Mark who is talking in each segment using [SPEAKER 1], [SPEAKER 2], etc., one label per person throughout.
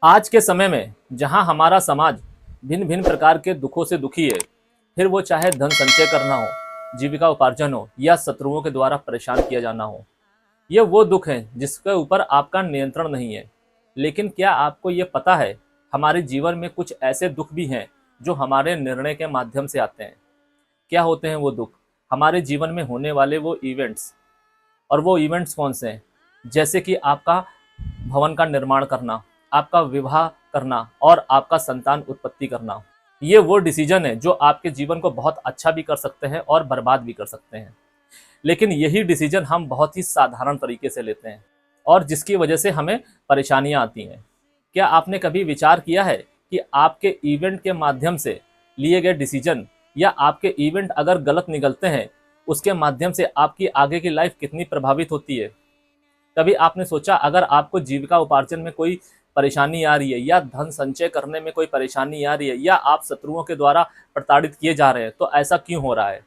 [SPEAKER 1] आज के समय में जहां हमारा समाज भिन्न भिन्न प्रकार के दुखों से दुखी है, फिर वो चाहे धन संचय करना हो, जीविका उपार्जन हो या शत्रुओं के द्वारा परेशान किया जाना हो, ये वो दुख हैं जिसके ऊपर आपका नियंत्रण नहीं है। लेकिन क्या आपको ये पता है, हमारे जीवन में कुछ ऐसे दुख भी हैं जो हमारे निर्णय के माध्यम से आते हैं। क्या होते हैं वो दुख? हमारे जीवन में होने वाले वो इवेंट्स। और वो इवेंट्स कौन से हैं? जैसे कि आपका भवन का निर्माण करना, आपका विवाह करना और आपका संतान उत्पत्ति करना। ये वो डिसीजन है जो आपके जीवन को बहुत अच्छा भी कर सकते हैं और बर्बाद भी कर सकते हैं। लेकिन यही डिसीजन हम बहुत ही साधारण तरीके से लेते हैं और जिसकी वजह से हमें परेशानियां आती हैं। क्या आपने कभी विचार किया है कि आपके इवेंट के माध्यम से लिए गए डिसीजन या आपके इवेंट अगर गलत निकलते हैं, उसके माध्यम से आपकी आगे की लाइफ कितनी प्रभावित होती है? कभी आपने सोचा, अगर आपको जीविका उपार्जन में कोई परेशानी आ रही है या धन संचय करने में कोई परेशानी आ रही है या आप शत्रुओं के द्वारा प्रताड़ित किए जा रहे हैं, तो ऐसा क्यों हो रहा है?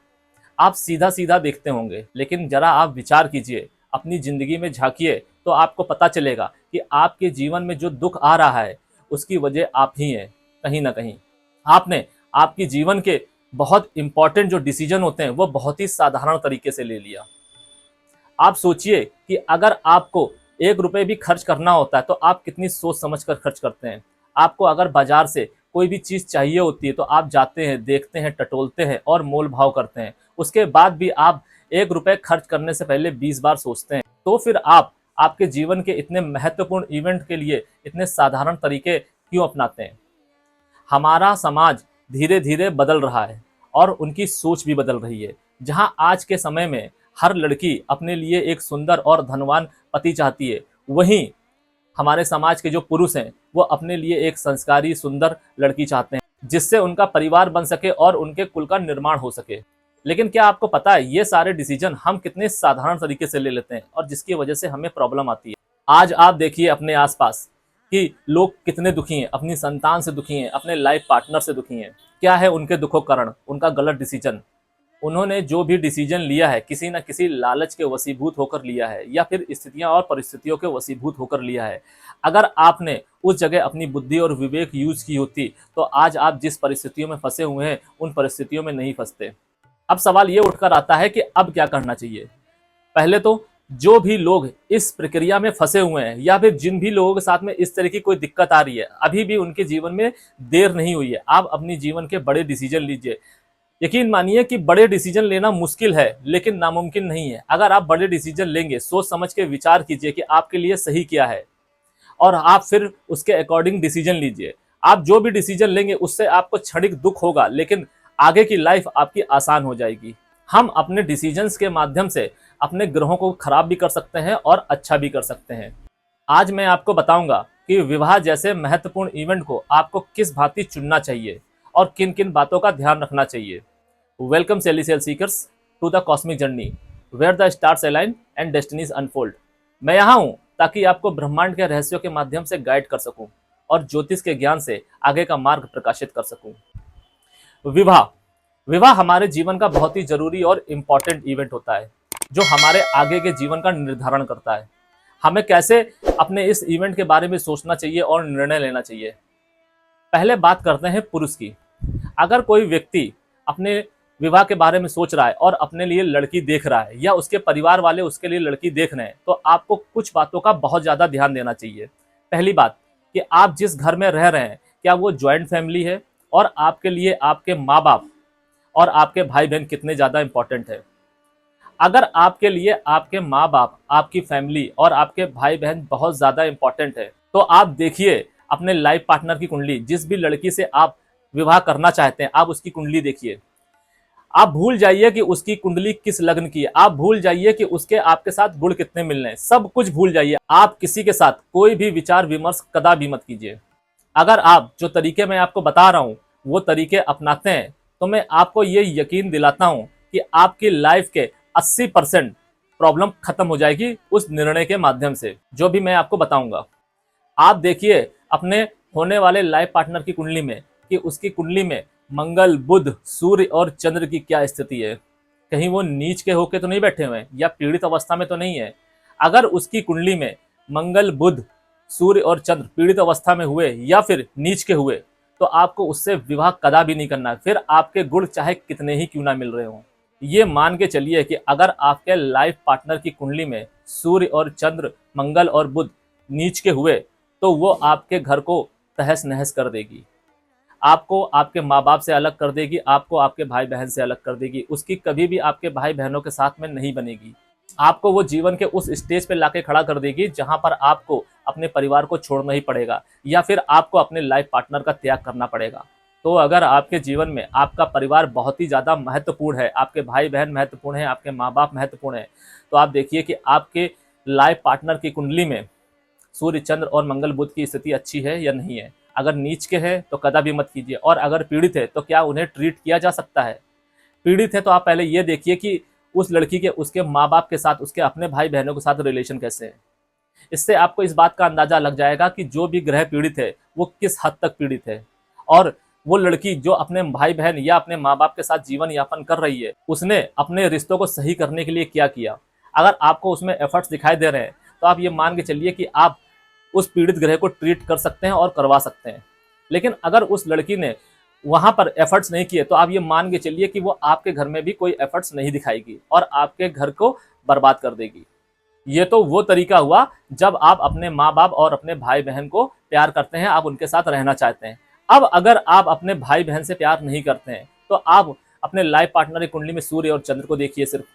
[SPEAKER 1] आप सीधा सीधा देखते होंगे, लेकिन जरा आप विचार कीजिए, अपनी जिंदगी में झांकिए, तो आपको पता चलेगा कि आपके जीवन में जो दुख आ रहा है उसकी वजह आप ही हैं। कहीं ना कहीं आपने आपकी जीवन के बहुत इंपॉर्टेंट जो डिसीजन होते हैं वो बहुत ही साधारण तरीके से ले लिया। आप सोचिए कि अगर आपको 1 रुपए भी खर्च करना होता है तो आप कितनी सोच समझ कर खर्च करते हैं। आपको अगर बाजार से कोई भी चीज़ चाहिए होती है तो आप जाते हैं, देखते हैं, टटोलते हैं और मोल भाव करते हैं। उसके बाद भी आप 1 रुपए खर्च करने से पहले 20 बार सोचते हैं। तो फिर आप आपके जीवन के इतने महत्वपूर्ण इवेंट के लिए इतने साधारण तरीके क्यों अपनाते हैं? हमारा समाज धीरे धीरे बदल रहा है और उनकी सोच भी बदल रही है। जहां आज के समय में हर लड़की अपने लिए एक सुंदर और धनवान पति चाहती है, वहीं हमारे समाज के जो पुरुष हैं वो अपने लिए एक संस्कारी सुंदर लड़की चाहते हैं जिससे उनका परिवार बन सके और उनके कुल का निर्माण हो सके। लेकिन क्या आपको पता है, ये सारे डिसीजन हम कितने साधारण तरीके से ले लेते हैं और जिसकी वजह से हमें प्रॉब्लम आती है। आज आप देखिए अपने आसपास कि लोग कितने दुखी हैं, अपनी संतान से दुखी हैं, अपने लाइफ पार्टनर से दुखी हैं। क्या है उनके दुखों का कारण? उनका गलत डिसीजन। उन्होंने जो भी डिसीजन लिया है किसी न किसी लालच के वशीभूत होकर लिया है या फिर स्थितियां और परिस्थितियों के वशीभूत होकर लिया है। अगर आपने उस जगह अपनी बुद्धि और विवेक यूज की होती तो आज आप जिस परिस्थितियों में फंसे हुए हैं उन परिस्थितियों में नहीं फंसते। अब सवाल ये उठकर आता है कि अब क्या करना चाहिए। पहले तो जो भी लोग इस प्रक्रिया में फंसे हुए हैं या फिर जिन भी लोगों के साथ में इस तरह की कोई दिक्कत आ रही है, अभी भी उनके जीवन में देर नहीं हुई है। आप अपनी जीवन के बड़े डिसीजन लीजिए। यकीन मानिए कि बड़े डिसीजन लेना मुश्किल है लेकिन नामुमकिन नहीं है। अगर आप बड़े डिसीजन लेंगे, सोच समझ के विचार कीजिए कि आपके लिए सही क्या है और आप फिर उसके अकॉर्डिंग डिसीजन लीजिए। आप जो भी डिसीजन लेंगे उससे आपको क्षणिक दुख होगा, लेकिन आगे की लाइफ आपकी आसान हो जाएगी। हम अपने डिसीजंस के माध्यम से अपने ग्रहों को खराब भी कर सकते हैं और अच्छा भी कर सकते हैं। आज मैं आपको बताऊंगा कि विवाह जैसे महत्वपूर्ण इवेंट को आपको किस भांति चुनना चाहिए और किन किन बातों का ध्यान रखना चाहिए। Welcome celestial seekers to the cosmic journey where the stars align and destinies unfold. मैं यहाँ हूँ ताकि आपको ब्रह्मांड के रहस्यों के माध्यम से गाइड कर सकूं और ज्योतिष के ज्ञान से आगे का मार्ग प्रकाशित कर सकूं। विवाह विवाह हमारे जीवन का बहुत ही जरूरी और इम्पोर्टेंट इवेंट होता है जो हमारे आगे के जीवन का निर्धारण करता है। हमें कैसे अपने इस इवेंट के बारे में सोचना चाहिए और निर्णय लेना चाहिए। पहले बात करते हैं पुरुष की। अगर कोई व्यक्ति अपने विवाह के बारे में सोच रहा है और अपने लिए लड़की देख रहा है या उसके परिवार वाले उसके लिए लड़की देख रहे हैं, तो आपको कुछ बातों का बहुत ज़्यादा ध्यान देना चाहिए। पहली बात कि आप जिस घर में रह रहे हैं, क्या वो ज्वाइंट फैमिली है और आपके लिए आपके माँ बाप और आपके भाई बहन कितने ज़्यादा इंपॉर्टेंट है। अगर आपके लिए आपके माँ बाप, आपकी फैमिली और आपके भाई बहन बहुत ज़्यादा इंपॉर्टेंट है, तो आप देखिए अपने लाइफ पार्टनर की कुंडली। जिस भी लड़की से आप विवाह करना चाहते हैं, आप उसकी कुंडली देखिए। आप भूल जाइए कि उसकी कुंडली किस लग्न की है, आप भूल जाइए कि उसके आपके साथ गुण कितने मिलने हैं, सब कुछ भूल जाइए। आप किसी के साथ कोई भी विचार विमर्श कदा भी मत कीजिए। अगर आप जो तरीके मैं आपको बता रहा हूँ वो तरीके अपनाते हैं, तो मैं आपको ये यकीन दिलाता हूँ कि आपकी लाइफ के 80% प्रॉब्लम खत्म हो जाएगी उस निर्णय के माध्यम से जो भी मैं आपको बताऊंगा। आप देखिए अपने होने वाले लाइफ पार्टनर की कुंडली में कि उसकी कुंडली में मंगल, बुध, सूर्य और चंद्र की क्या स्थिति है। कहीं वो नीच के होके तो नहीं बैठे हुए हैं या पीड़ित अवस्था में तो नहीं है। अगर उसकी कुंडली में मंगल, बुध, सूर्य और चंद्र पीड़ित अवस्था में हुए या फिर नीच के हुए, तो आपको उससे विवाह कदा भी नहीं करना है, फिर आपके गुण चाहे कितने ही क्यों ना मिल रहे हों। ये मान के चलिए कि अगर आपके लाइफ पार्टनर की कुंडली में सूर्य और चंद्र, मंगल और बुध नीच के हुए, तो वो आपके घर को तहस नहस कर देगी, आपको आपके माँ बाप से अलग कर देगी, आपको आपके भाई बहन से अलग कर देगी, उसकी कभी भी आपके भाई बहनों के साथ में नहीं बनेगी। आपको वो जीवन के उस स्टेज पे लाके खड़ा कर देगी जहां पर आपको अपने परिवार को छोड़ना ही पड़ेगा या फिर आपको अपने लाइफ पार्टनर का त्याग करना पड़ेगा। तो अगर आपके जीवन में आपका परिवार बहुत ही ज़्यादा महत्वपूर्ण है, आपके भाई बहन महत्वपूर्ण है, आपके माँ बाप महत्वपूर्ण है, तो आप देखिए कि आपके लाइफ पार्टनर की कुंडली में सूर्य, चंद्र और मंगल बुध की स्थिति अच्छी है या नहीं है। अगर नीच के है तो कदा भी मत कीजिए, और अगर पीड़ित है तो क्या उन्हें ट्रीट किया जा सकता है। पीड़ित है तो आप पहले ये देखिए कि उस लड़की के उसके माँ बाप के साथ, उसके अपने भाई बहनों के साथ रिलेशन कैसे है। इससे आपको इस बात का अंदाजा लग जाएगा कि जो भी ग्रह पीड़ित है वो किस हद तक पीड़ित है, और वो लड़की जो अपने भाई बहन या अपने माँ बाप के साथ जीवन यापन कर रही है, उसने अपने रिश्तों को सही करने के लिए क्या किया। अगर आपको उसमें एफर्ट्स दिखाई दे रहे हैं तो आप ये मान के चलिए कि आप उस पीड़ित ग्रह को ट्रीट कर सकते हैं और करवा सकते हैं। लेकिन अगर उस लड़की ने वहां पर एफर्ट्स नहीं किए तो आप ये मान के चलिए कि वो आपके घर में भी कोई एफर्ट्स नहीं दिखाएगी और आपके घर को बर्बाद कर देगी। ये तो वो तरीका हुआ जब आप अपने माँ बाप और अपने भाई बहन को प्यार करते हैं, आप उनके साथ रहना चाहते हैं। अब अगर आप अपने भाई बहन से प्यार नहीं करते हैं तो आप अपने लाइफ पार्टनर की कुंडली में सूर्य और चंद्र को देखिए सिर्फ।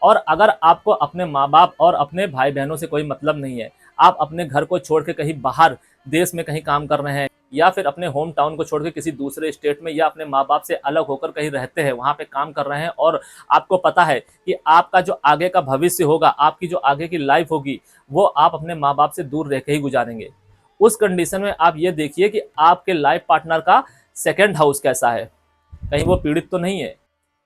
[SPEAKER 1] और अगर आपको अपने माँ बाप और अपने भाई बहनों से कोई मतलब नहीं है, आप अपने घर को छोड़ के कहीं बाहर देश में कहीं काम कर रहे हैं या फिर अपने होम टाउन को छोड़ के किसी दूसरे स्टेट में या अपने माँ बाप से अलग होकर कहीं रहते हैं, वहाँ पे काम कर रहे हैं, और आपको पता है कि आपका जो आगे का भविष्य होगा, आपकी जो आगे की लाइफ होगी, वो आप अपने माँ बाप से दूर रह के ही गुजारेंगे। उस कंडीशन में आप ये देखिए कि आपके लाइफ पार्टनर का सेकेंड हाउस कैसा है, कहीं वो पीड़ित तो नहीं है।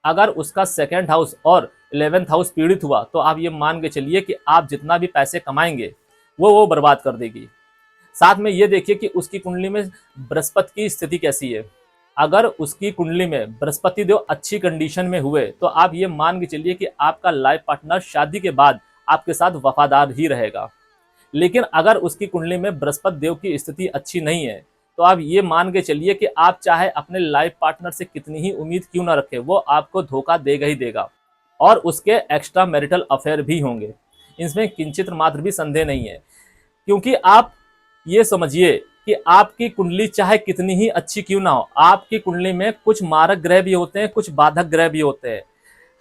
[SPEAKER 1] अगर उसका सेकेंड हाउस और 11th हाउस पीड़ित हुआ तो आप ये मान के चलिए कि आप जितना भी पैसे कमाएंगे वो बर्बाद कर देगी। साथ में ये देखिए कि उसकी कुंडली में बृहस्पति की स्थिति कैसी है। अगर उसकी कुंडली में बृहस्पति देव अच्छी कंडीशन में हुए तो आप ये मान के चलिए कि आपका लाइफ पार्टनर शादी के बाद आपके साथ वफादार ही रहेगा। लेकिन अगर उसकी कुंडली में बृहस्पति देव की स्थिति अच्छी नहीं है तो आप ये मान के चलिए कि आप चाहे अपने लाइफ पार्टनर से कितनी ही उम्मीद क्यों ना रखें, वो आपको धोखा देगा ही देगा, और उसके एक्स्ट्रा मैरिटल अफेयर भी होंगे। इसमें किंचित मात्र भी संदेह नहीं है, क्योंकि आप ये समझिए कि आपकी कुंडली चाहे कितनी ही अच्छी क्यों ना हो, आपकी कुंडली में कुछ मारक ग्रह भी होते हैं, कुछ बाधक ग्रह भी होते हैं।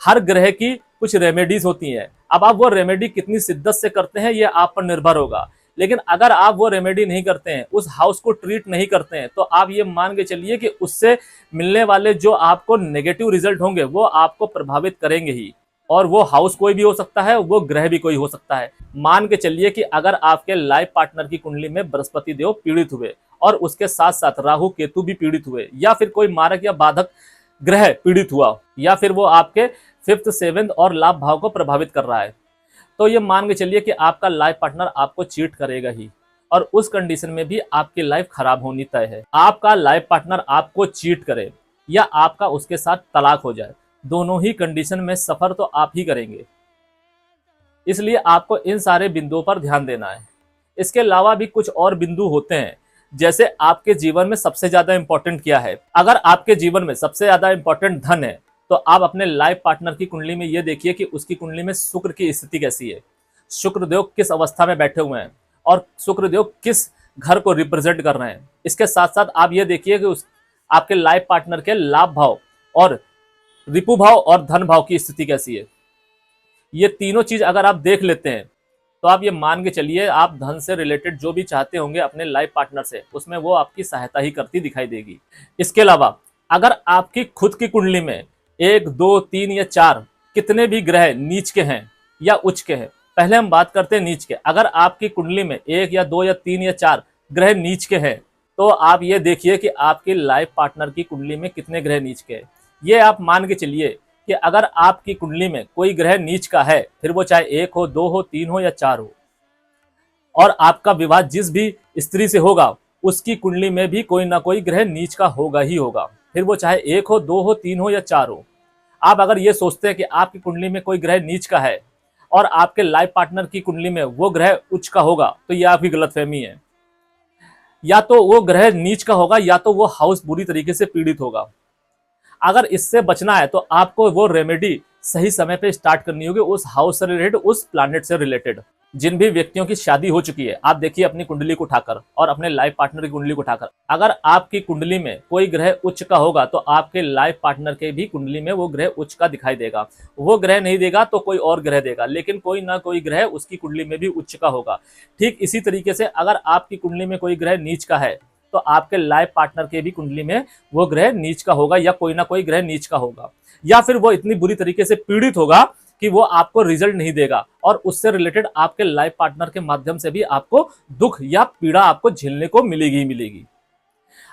[SPEAKER 1] हर ग्रह की कुछ रेमेडीज होती हैं। अब आप वो रेमेडी कितनी शिद्दत से करते हैं ये आप पर निर्भर होगा। लेकिन अगर आप वो रेमेडी नहीं करते हैं, उस हाउस को ट्रीट नहीं करते हैं, तो आप ये मान के चलिए कि उससे मिलने वाले जो आपको नेगेटिव रिजल्ट होंगे वो आपको प्रभावित करेंगे ही। और वो हाउस कोई भी हो सकता है, वो ग्रह भी कोई हो सकता है। मान के चलिए कि अगर आपके लाइफ पार्टनर की कुंडली में बृहस्पति देव पीड़ित हुए और उसके साथ साथ राहु केतु भी पीड़ित हुए, या फिर कोई मारक या बाधक ग्रह पीड़ित हुआ, या फिर वो आपके 5th 7th और लाभ भाव को प्रभावित कर रहा है, तो ये मान के चलिए कि आपका लाइफ पार्टनर आपको चीट करेगा ही, और उस कंडीशन में भी आपकी लाइफ खराब होनी तय है। आपका लाइफ पार्टनर आपको चीट करे या आपका उसके साथ तलाक हो जाए, दोनों ही कंडीशन में सफर तो आप ही करेंगे। इसलिए आपको इन सारे बिंदुओं पर ध्यान देना है। इसके अलावा भी कुछ और बिंदु होते हैं, जैसे आपके जीवन में सबसे ज्यादा इंपॉर्टेंट क्या है। अगर आपके जीवन में सबसे ज्यादा इंपॉर्टेंट धन है तो आप अपने लाइफ पार्टनर की कुंडली में ये देखिए कि उसकी कुंडली में शुक्र की स्थिति कैसी है, शुक्रदेव किस अवस्था में बैठे हुए हैं और शुक्रदेव किस घर को रिप्रेजेंट कर रहे हैं। इसके साथ साथ आप ये देखिए कि आपके लाइफ पार्टनर के लाभ भाव और रिपु भाव और धन भाव की स्थिति कैसी है। ये तीनों चीज अगर आप देख लेते हैं तो आप ये मान के चलिए आप धन से रिलेटेड जो भी चाहते होंगे अपने लाइफ पार्टनर से, उसमें वो आपकी सहायता ही करती दिखाई देगी। इसके अलावा अगर आपकी खुद की कुंडली में 1 2 3 या 4 कितने भी ग्रह नीच के हैं या उच्च के हैं, पहले हम बात करते हैं नीच के। अगर आपकी कुंडली में 1 या 2 या 3 या 4 ग्रह नीच के हैं तो आप ये देखिए कि आपकी लाइफ पार्टनर की कुंडली में कितने ग्रह नीच के हैं। ये आप मान के चलिए कि अगर आपकी कुंडली में कोई ग्रह नीच का है, फिर वो चाहे 1 हो, 2 हो, 3 हो या 4 हो, और आपका विवाह जिस भी स्त्री से होगा उसकी कुंडली में भी कोई ना कोई ग्रह नीच का होगा ही होगा, फिर वो चाहे 1 हो, 2 हो, 3 हो या 4 हो। आप अगर ये सोचते हैं कि आपकी कुंडली में कोई ग्रह नीच का है और आपके लाइफ पार्टनर की कुंडली में वो ग्रह उच्च का होगा, तो ये आपकी गलतफहमी है। या तो वो ग्रह नीच का होगा या तो वो हाउस बुरी तरीके से पीड़ित होगा। अगर इससे बचना है तो आपको वो रेमेडी सही समय पे स्टार्ट करनी होगी, उस हाउस से रिलेटेड, उस प्लैनेट से रिलेटेड। जिन भी व्यक्तियों की शादी हो चुकी है, आप देखिए अपनी कुंडली को उठाकर और अपने लाइफ पार्टनर की कुंडली को उठाकर, अगर आपकी कुंडली में कोई ग्रह उच्च का होगा तो आपके लाइफ पार्टनर के भी कुंडली में वो ग्रह उच्च का दिखाई देगा। वो ग्रह नहीं देगा तो कोई और ग्रह देगा, लेकिन कोई ना कोई ग्रह उसकी कुंडली में भी उच्च का होगा। ठीक इसी तरीके से अगर आपकी कुंडली में कोई ग्रह नीच का है तो आपके लाइफ पार्टनर के भी कुंडली में वो ग्रह नीच का होगा, या कोई ना कोई ग्रह नीच का होगा, या फिर वो इतनी बुरी तरीके से पीड़ित होगा कि वो आपको रिजल्ट नहीं देगा और उससे रिलेटेड आपके लाइफ पार्टनर के माध्यम से भी आपको दुख या पीड़ा आपको झेलने को मिलेगी ही मिलेगी।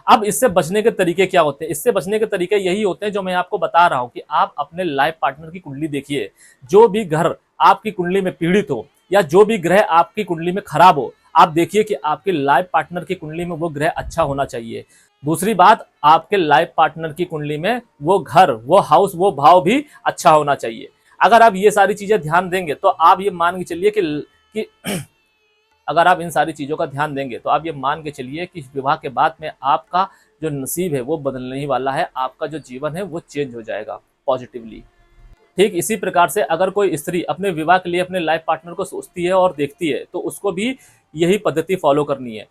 [SPEAKER 1] अब इससे बचने के तरीके क्या होते हैं? इससे बचने के तरीके यही होते हैं जो मैं आपको बता रहा हूं कि आप अपने लाइफ पार्टनर की कुंडली देखिए। जो भी घर आपकी कुंडली में पीड़ित हो या जो भी ग्रह आपकी कुंडली में खराब हो, आप देखिए कि आपके लाइफ पार्टनर की कुंडली में वो ग्रह अच्छा होना चाहिए। दूसरी बात, आपके लाइफ पार्टनर की कुंडली में वो घर, वो हाउस, वो भाव भी अच्छा होना चाहिए। अगर आप ये सारी चीजें ध्यान देंगे तो आप ये मान के चलिए कि अगर आप इन सारी चीजों का ध्यान देंगे तो आप ये मान के चलिए कि विवाह के बाद में आपका जो नसीब है वो बदलने ही वाला है, आपका जो जीवन है वो चेंज हो जाएगा पॉजिटिवली। ठीक इसी प्रकार से अगर कोई स्त्री अपने विवाह के लिए अपने लाइफ पार्टनर को सोचती है और देखती है तो उसको भी यही पद्धति फॉलो करनी है।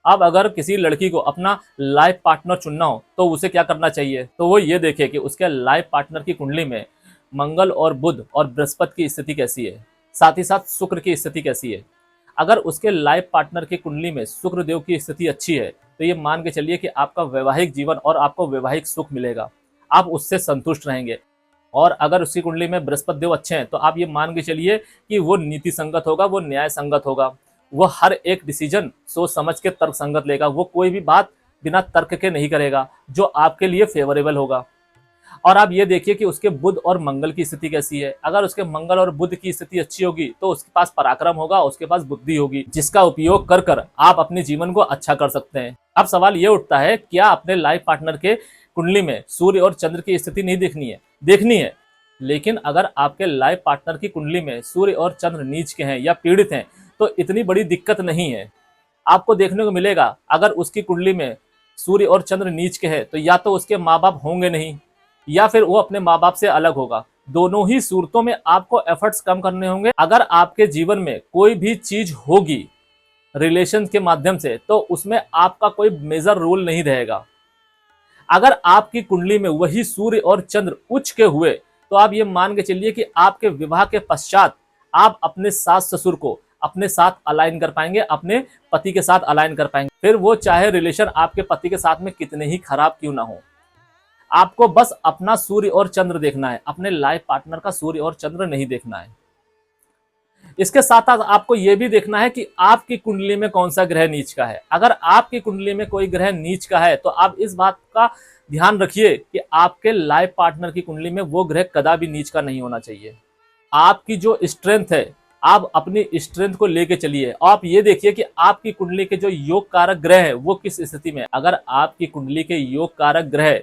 [SPEAKER 1] अब अगर किसी लड़की को अपना लाइफ पार्टनर चुनना हो तो उसे क्या करना चाहिए? तो वो ये देखे कि उसके लाइफ पार्टनर की कुंडली में मंगल और बुध और बृहस्पति की स्थिति कैसी है, साथ ही साथ शुक्र की स्थिति कैसी है। अगर उसके लाइफ पार्टनर की कुंडली में शुक्र देव की स्थिति अच्छी है तो ये मान के चलिए कि आपका वैवाहिक जीवन और आपको वैवाहिक सुख मिलेगा, आप उससे संतुष्ट रहेंगे। और अगर उसकी कुंडली में बृहस्पति देव अच्छे हैं तो आप ये मान के चलिए कि वो नीति संगत होगा, वो न्याय संगत होगा, वो हर एक डिसीजन सोच समझ के तर्क संगत लेगा, वो कोई भी बात बिना तर्क के नहीं करेगा जो आपके लिए फेवरेबल होगा। और आप ये देखिए कि उसके बुध और मंगल की स्थिति कैसी है। अगर उसके मंगल और बुध की स्थिति अच्छी होगी तो उसके पास पराक्रम होगा, उसके पास बुद्धि होगी, जिसका उपयोग कर कर आप अपने जीवन को अच्छा कर सकते हैं। अब सवाल ये उठता है, क्या अपने लाइफ पार्टनर के कुंडली में सूर्य और चंद्र की स्थिति नहीं देखनी है? देखनी है, लेकिन अगर आपके लाइफ पार्टनर की कुंडली में सूर्य और चंद्र नीच के हैं या पीड़ित हैं तो इतनी बड़ी दिक्कत नहीं है। आपको देखने को मिलेगा अगर उसकी कुंडली में सूर्य और चंद्र नीच के हैं तो या तो उसके माँ बाप होंगे नहीं या फिर वो अपने माँ बाप से अलग होगा। दोनों ही सूरतों में आपको एफर्ट्स कम करने होंगे। अगर आपके जीवन में कोई भी चीज होगी रिलेशन के माध्यम से तो उसमें आपका कोई मेजर रोल नहीं रहेगा। अगर आपकी कुंडली में वही सूर्य और चंद्र उच्च के हुए तो आप ये मान के चलिए कि आपके विवाह के पश्चात आप अपने सास ससुर को अपने साथ अलाइन कर पाएंगे, अपने पति के साथ अलाइन कर पाएंगे। फिर वो चाहे रिलेशन आपके पति के साथ में कितने ही खराब क्यों ना हो, आपको बस अपना सूर्य और चंद्र देखना है, अपने लाइफ पार्टनर का सूर्य और चंद्र नहीं देखना है। इसके साथ साथ आपको यह भी देखना है कि आपकी कुंडली में कौन सा ग्रह नीच का है। अगर आपकी कुंडली में कोई ग्रह नीच का है तो आप इस बात का ध्यान रखिए कि आपके लाइफ पार्टनर की कुंडली में वो ग्रह कदापि नीच का नहीं होना चाहिए। आपकी जो स्ट्रेंथ है, आप अपनी स्ट्रेंथ को लेके चलिए। आप ये देखिए कि आपकी कुंडली के जो योग कारक ग्रह है वो किस स्थिति में है। अगर आपकी कुंडली के योग कारक ग्रह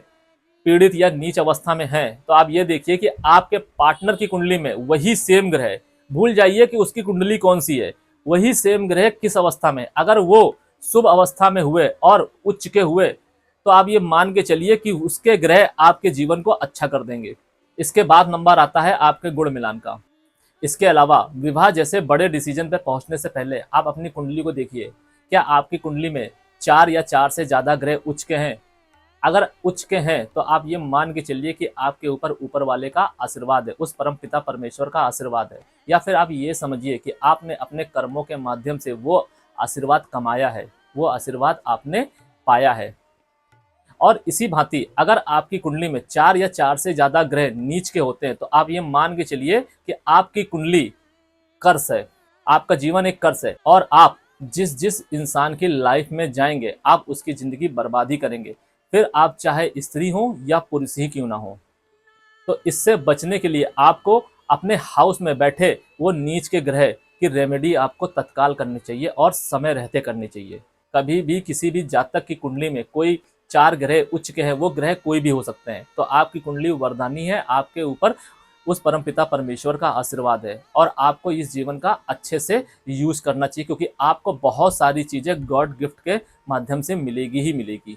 [SPEAKER 1] पीड़ित या नीच अवस्था में है तो आप ये देखिए कि आपके पार्टनर की कुंडली में वही सेम ग्रह, भूल जाइए कि उसकी कुंडली कौन सी है, वही सेम ग्रह किस अवस्था में, अगर वो शुभ अवस्था में हुए और उच्च के हुए तो आप ये मान के चलिए कि उसके ग्रह आपके जीवन को अच्छा कर देंगे। इसके बाद नंबर आता है आपके गुण मिलान का। इसके अलावा विवाह जैसे बड़े डिसीजन पर पहुंचने से पहले आप अपनी कुंडली को देखिए, क्या आपकी कुंडली में 4 या 4 से ज्यादा ग्रह उच्च के हैं। अगर उच्च के हैं तो आप ये मान के चलिए कि आपके ऊपर वाले का आशीर्वाद है, उस परम पिता परमेश्वर का आशीर्वाद है, या फिर आप ये समझिए कि आपने अपने कर्मों के माध्यम से वो आशीर्वाद कमाया है, वो आशीर्वाद आपने पाया है। और इसी भांति अगर आपकी कुंडली में 4 या 4 से ज्यादा ग्रह नीच के होते हैं तो आप ये मान के चलिए कि आपकी कुंडली कर्स है, आपका जीवन एक कर्स है और आप जिस जिस इंसान की लाइफ में जाएंगे आप उसकी जिंदगी बर्बादी करेंगे, फिर आप चाहे स्त्री हो या पुरुष ही क्यों ना हो। तो इससे बचने के लिए आपको अपने हाउस में बैठे वो नीच के ग्रह की रेमेडी आपको तत्काल करनी चाहिए और समय रहते करनी चाहिए। कभी भी किसी भी जातक की कुंडली में कोई 4 ग्रह उच्च के हैं, वो ग्रह कोई भी हो सकते हैं, तो आपकी कुंडली वरदानी है, आपके ऊपर उस परमपिता परमेश्वर का आशीर्वाद है और आपको इस जीवन का अच्छे से यूज करना चाहिए, क्योंकि आपको बहुत सारी चीजें गॉड गिफ्ट के माध्यम से मिलेगी ही मिलेगी।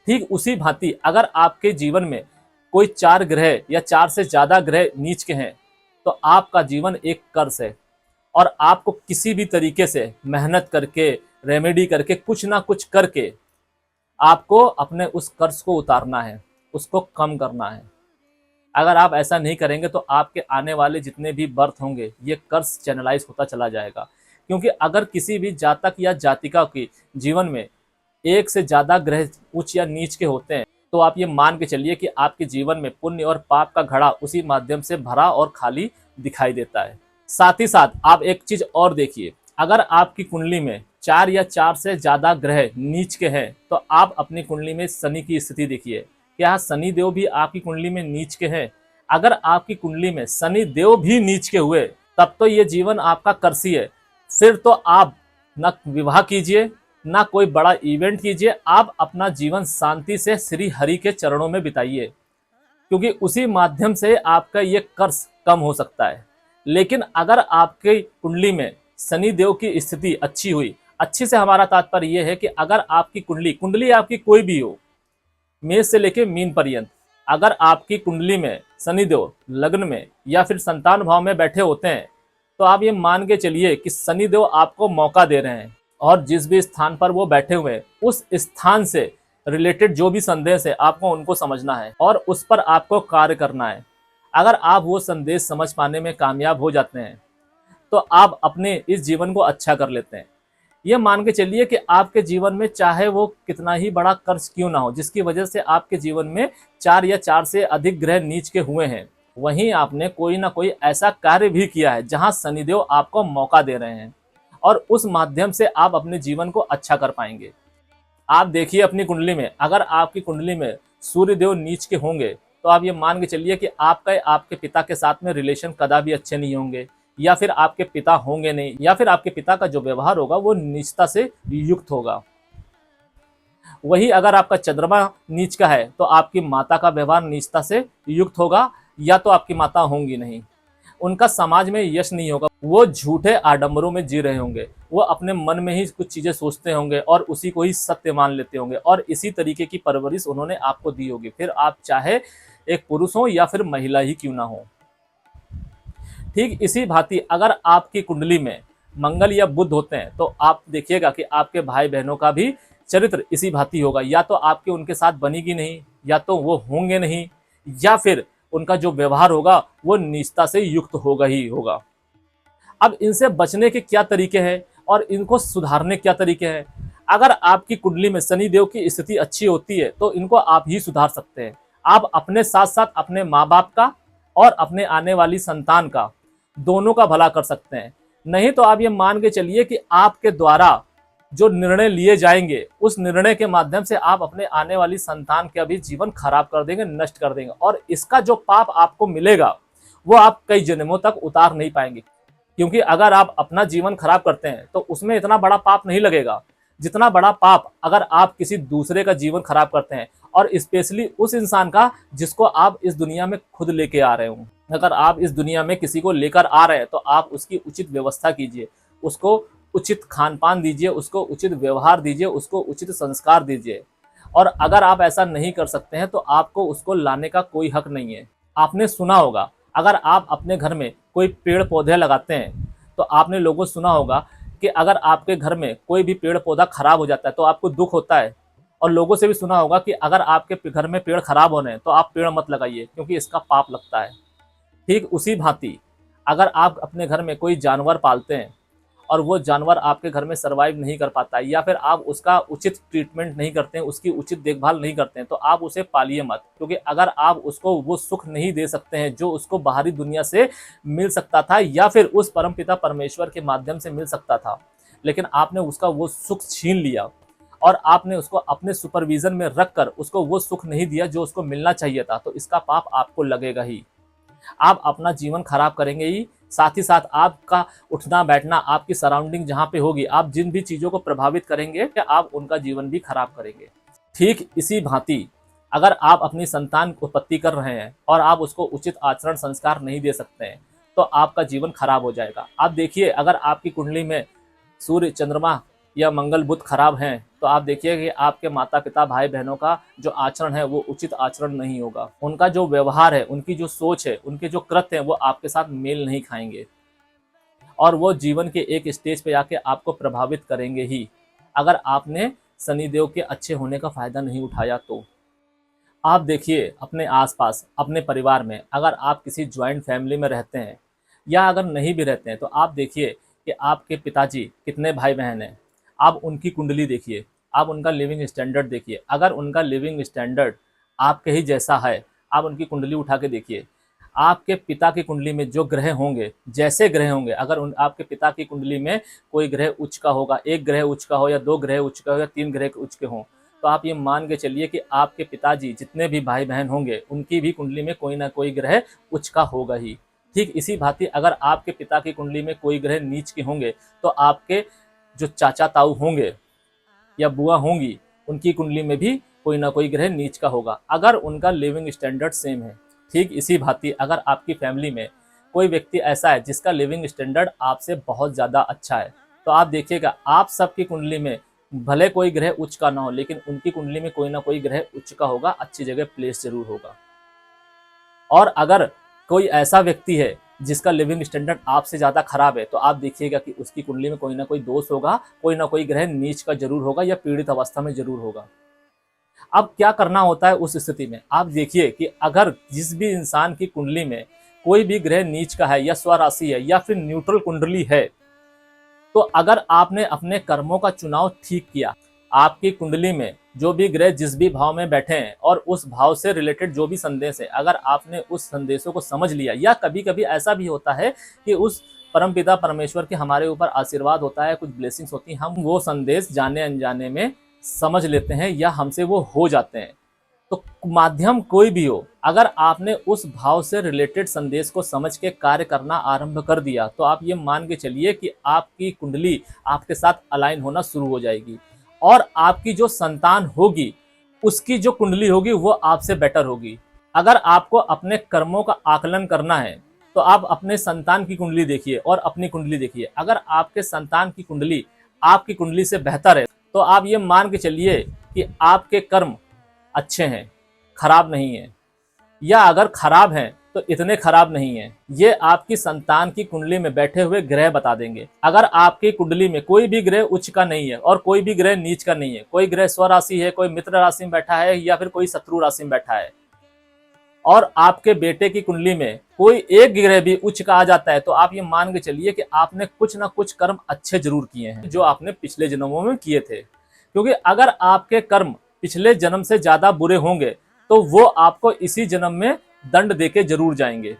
[SPEAKER 1] ठीक उसी भांति अगर आपके जीवन में कोई 4 ग्रह या 4 से ज्यादा ग्रह नीच के हैं तो आपका जीवन एक कर्स है, और आपको किसी भी तरीके से मेहनत करके, रेमेडी करके, कुछ ना कुछ करके आपको अपने उस कर्ज को उतारना है, उसको कम करना है। अगर आप ऐसा नहीं करेंगे तो आपके आने वाले जितने भी बर्थ होंगे ये कर्ज चैनलाइज होता चला जाएगा। क्योंकि अगर किसी भी जातक या जातिका के जीवन में एक से ज्यादा ग्रह उच्च या नीच के होते हैं तो आप ये मान के चलिए कि आपके जीवन में पुण्य और पाप का घड़ा उसी माध्यम से भरा और खाली दिखाई देता है। साथ ही साथ आप एक चीज और देखिए, अगर आपकी कुंडली में 4 या 4 से ज्यादा ग्रह नीच के हैं तो आप अपनी कुंडली में शनि की स्थिति देखिए, क्या शनि देव भी आपकी कुंडली में नीच के हैं? अगर आपकी कुंडली में शनि देव भी नीच के हुए तब तो ये जीवन आपका कर्सी है। फिर तो आप न विवाह कीजिए, ना कोई बड़ा इवेंट कीजिए, आप अपना जीवन शांति से श्री हरि के चरणों में बिताइए, क्योंकि उसी माध्यम से आपका ये कर्ज कम हो सकता है। लेकिन अगर आपकी कुंडली में शनि देव की स्थिति अच्छी हुई, अच्छी से हमारा तात्पर्य यह है कि अगर आपकी कुंडली आपकी कोई भी हो, मेष से लेकर मीन पर्यंत, अगर आपकी कुंडली में शनि देव लग्न में या फिर संतान भाव में बैठे होते हैं तो आप ये मान के चलिए कि शनि देव आपको मौका दे रहे हैं, और जिस भी स्थान पर वो बैठे हुए हैं उस स्थान से रिलेटेड जो भी संदेश है आपको उनको समझना है और उस पर आपको कार्य करना है। अगर आप वो संदेश समझ पाने में कामयाब हो जाते हैं तो आप अपने इस जीवन को अच्छा कर लेते हैं। ये मान के चलिए कि आपके जीवन में चाहे वो कितना ही बड़ा कर्ज क्यों ना हो, जिसकी वजह से आपके जीवन में 4 या 4 से अधिक ग्रह नीच के हुए हैं, वहीं आपने कोई ना कोई ऐसा कार्य भी किया है जहां शनिदेव आपको मौका दे रहे हैं और उस माध्यम से आप अपने जीवन को अच्छा कर पाएंगे। आप देखिए अपनी कुंडली में, अगर आपकी कुंडली में सूर्य देव नीच के होंगे तो आप ये मान के चलिए कि आपके पिता के साथ में रिलेशन कदापि अच्छे नहीं होंगे, या फिर आपके पिता होंगे नहीं, या फिर आपके पिता का जो व्यवहार होगा वो नीचता से युक्त होगा। वही अगर आपका चंद्रमा नीच का है तो आपकी माता का व्यवहार नीचता से युक्त होगा, या तो आपकी माता होंगी नहीं, उनका समाज में यश नहीं होगा, वो झूठे आडंबरों में जी रहे होंगे, वो अपने मन में ही कुछ चीजें सोचते होंगे और उसी को ही सत्य मान लेते होंगे, और इसी तरीके की परवरिश उन्होंने आपको दी होगी, फिर आप चाहे एक पुरुष हो या फिर महिला ही क्यों ना हो। ठीक इसी भांति अगर आपकी कुंडली में मंगल या बुध होते हैं तो आप देखिएगा कि आपके भाई बहनों का भी चरित्र इसी भांति होगा, या तो आपके उनके साथ बनेगी नहीं, या तो वो होंगे नहीं, या फिर उनका जो व्यवहार होगा वो नीचता से युक्त होगा ही होगा। अब इनसे बचने के क्या तरीके हैं और इनको सुधारने क्या तरीके हैं? अगर आपकी कुंडली में शनि देव की स्थिति अच्छी होती है तो इनको आप ही सुधार सकते हैं। आप अपने साथ साथ अपने माँ बाप का और अपने आने वाली संतान का, दोनों का भला कर सकते हैं। नहीं तो आप ये मान के चलिए कि आपके द्वारा जो निर्णय लिए जाएंगे उस निर्णय के माध्यम से आप अपने आने वाली संतान का भी जीवन खराब कर देंगे, नष्ट कर देंगे, और इसका जो पाप आपको मिलेगा वो आप कई जन्मों तक उतार नहीं पाएंगे। क्योंकि अगर आप अपना जीवन खराब करते हैं तो उसमें इतना बड़ा पाप नहीं लगेगा जितना बड़ा पाप अगर आप किसी दूसरे का जीवन खराब करते हैं, और स्पेशली उस इंसान का जिसको आप इस दुनिया में खुद लेके आ रहे हो। अगर आप इस दुनिया में किसी को लेकर आ रहे हैं तो आप उसकी उचित व्यवस्था कीजिए, उसको उचित खान पान दीजिए, उसको उचित व्यवहार दीजिए, उसको उचित संस्कार दीजिए। और अगर आप ऐसा नहीं कर सकते हैं तो आपको उसको लाने का कोई हक नहीं है। आपने सुना होगा, अगर आप अपने घर में कोई पेड़ पौधे लगाते हैं तो आपने लोगों सुना होगा कि अगर आपके घर में कोई भी पेड़ पौधा खराब हो जाता है तो आपको दुख होता है, और लोगों से भी सुना होगा कि अगर आपके घर में पेड़ खराब हो रहे हैं तो आप पेड़ मत लगाइए क्योंकि इसका पाप लगता है। ठीक उसी भांति अगर आप अपने घर में कोई जानवर पालते हैं और वो जानवर आपके घर में सर्वाइव नहीं कर पाता है, या फिर आप उसका उचित ट्रीटमेंट नहीं करते हैं, उसकी उचित देखभाल नहीं करते हैं, तो आप उसे पालिए मत। क्योंकि अगर आप उसको वो सुख नहीं दे सकते हैं जो उसको बाहरी दुनिया से मिल सकता था या फिर उस परमपिता परमेश्वर के माध्यम से मिल सकता था, लेकिन आपने उसका वो सुख छीन लिया और आपने उसको अपने सुपरविजन में रखकर उसको वो सुख नहीं दिया जो उसको मिलना चाहिए था, तो इसका पाप आपको लगेगा ही। आप अपना जीवन खराब करेंगे ही, साथ ही साथ आपका उठना बैठना, आपकी सराउंडिंग जहाँ पे होगी, आप जिन भी चीज़ों को प्रभावित करेंगे आप उनका जीवन भी खराब करेंगे। ठीक इसी भांति अगर आप अपनी संतान को उत्पत्ति कर रहे हैं और आप उसको उचित आचरण संस्कार नहीं दे सकते हैं तो आपका जीवन खराब हो जाएगा। आप देखिए, अगर आपकी कुंडली में सूर्य, चंद्रमा या मंगल, बुध खराब हैं तो आप देखिए कि आपके माता पिता, भाई बहनों का जो आचरण है वो उचित आचरण नहीं होगा। उनका जो व्यवहार है, उनकी जो सोच है, उनके जो कृत्य हैं वो आपके साथ मेल नहीं खाएंगे और वो जीवन के एक स्टेज पे आके आपको प्रभावित करेंगे ही, अगर आपने शनिदेव के अच्छे होने का फायदा नहीं उठाया तो। आप देखिए अपने आसपास, अपने परिवार में, अगर आप किसी ज्वाइंट फैमिली में रहते हैं या अगर नहीं भी रहते हैं तो आप देखिए कि आपके पिताजी कितने भाई बहन हैं। आप उनकी कुंडली देखिए, आप उनका लिविंग स्टैंडर्ड देखिए। अगर उनका लिविंग स्टैंडर्ड आपके ही जैसा है, आप उनकी कुंडली उठा के देखिए। आपके पिता की कुंडली में जो ग्रह होंगे, जैसे ग्रह होंगे, अगर आपके पिता की कुंडली में कोई ग्रह उच्च का होगा, एक ग्रह उच्च का हो या दो ग्रह उच्च का हो या तीन ग्रह उच्च के हों, तो आप ये मान के चलिए कि आपके पिताजी जितने भी भाई बहन होंगे उनकी भी कुंडली में कोई ना कोई ग्रह उच्च का होगा ही। ठीक इसी भांति अगर आपके पिता की कुंडली में कोई ग्रह नीच के होंगे तो आपके जो चाचा ताऊ होंगे या बुआ होंगी उनकी कुंडली में भी कोई ना कोई ग्रह नीच का होगा, अगर उनका लिविंग स्टैंडर्ड सेम है। ठीक इसी भांति अगर आपकी फैमिली में कोई व्यक्ति ऐसा है जिसका लिविंग स्टैंडर्ड आपसे बहुत ज़्यादा अच्छा है तो आप देखिएगा आप सबकी कुंडली में भले कोई ग्रह उच्च का ना हो लेकिन उनकी कुंडली में कोई ना कोई ग्रह उच्च का होगा, अच्छी जगह प्लेस जरूर होगा। और अगर कोई ऐसा व्यक्ति है जिसका लिविंग स्टैंडर्ड आपसे ज़्यादा खराब है तो आप देखिएगा कि उसकी कुंडली में कोई ना कोई दोष होगा, कोई ना कोई ग्रह नीच का जरूर होगा या पीड़ित अवस्था में जरूर होगा। अब क्या करना होता है उस स्थिति में, आप देखिए कि अगर जिस भी इंसान की कुंडली में कोई भी ग्रह नीच का है या स्वराशि है या फिर न्यूट्रल कुंडली है, तो अगर आपने अपने कर्मों का चुनाव ठीक किया, आपकी कुंडली में जो भी ग्रह जिस भी भाव में बैठे हैं और उस भाव से रिलेटेड जो भी संदेश है, अगर आपने उस संदेशों को समझ लिया, या कभी कभी ऐसा भी होता है कि उस परमपिता परमेश्वर के हमारे ऊपर आशीर्वाद होता है, कुछ ब्लेसिंग्स होती हैं, हम वो संदेश जाने अनजाने में समझ लेते हैं या हमसे वो हो जाते हैं। तो माध्यम कोई भी हो, अगर आपने उस भाव से रिलेटेड संदेश को समझ के कार्य करना आरंभ कर दिया तो आप ये मान के चलिए कि आपकी कुंडली आपके साथ अलाइन होना शुरू हो जाएगी और आपकी जो संतान होगी उसकी जो कुंडली होगी वो आपसे बेटर होगी। अगर आपको अपने कर्मों का आकलन करना है तो आप अपने संतान की कुंडली देखिए और अपनी कुंडली देखिए। अगर आपके संतान की कुंडली आपकी कुंडली से बेहतर है तो आप ये मान के चलिए कि आपके कर्म अच्छे हैं, खराब नहीं है, या अगर खराब हैं तो इतने खराब नहीं है। ये आपकी संतान की कुंडली में बैठे हुए ग्रह बता देंगे। अगर आपकी कुंडली में कोई भी ग्रह उच्च का नहीं है और कोई भी ग्रह नीच का नहीं है, कोई ग्रह स्वराशि है, कोई मित्र राशि में बैठा है या फिर कोई शत्रु राशि में बैठा है, और आपके बेटे की कुंडली में कोई एक ग्रह भी उच्च का आ जाता है, तो आप ये मान के चलिए कि आपने कुछ ना कुछ कर्म अच्छे जरूर किए हैं जो आपने पिछले जन्मों में किए थे। क्योंकि अगर आपके कर्म पिछले जन्म से ज्यादा बुरे होंगे तो वो आपको इसी जन्म में दंड देके जरूर जाएंगे।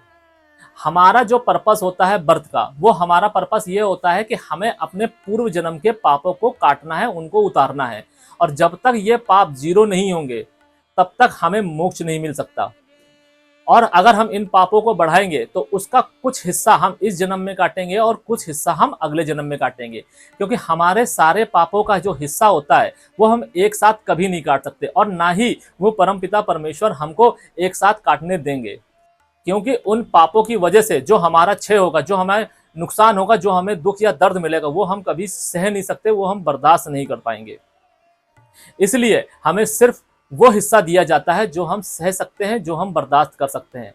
[SPEAKER 1] हमारा जो पर्पस होता है बर्थ का, वो हमारा पर्पस ये होता है कि हमें अपने पूर्व जन्म के पापों को काटना है, उनको उतारना है, और जब तक ये पाप जीरो नहीं होंगे तब तक हमें मोक्ष नहीं मिल सकता। और अगर हम इन पापों को बढ़ाएंगे तो उसका कुछ हिस्सा हम इस जन्म में काटेंगे और कुछ हिस्सा हम अगले जन्म में काटेंगे, क्योंकि हमारे सारे पापों का जो हिस्सा होता है वो हम एक साथ कभी नहीं काट सकते और ना ही वो परमपिता परमेश्वर हमको एक साथ काटने देंगे। क्योंकि उन पापों की वजह से जो हमारा क्षय होगा, जो हमें नुकसान होगा, जो हमें दुख या दर्द मिलेगा, वो हम कभी सह नहीं सकते, वो हम बर्दाश्त नहीं कर पाएंगे। इसलिए हमें सिर्फ वो हिस्सा दिया जाता है जो हम सह सकते हैं, जो हम बर्दाश्त कर सकते हैं।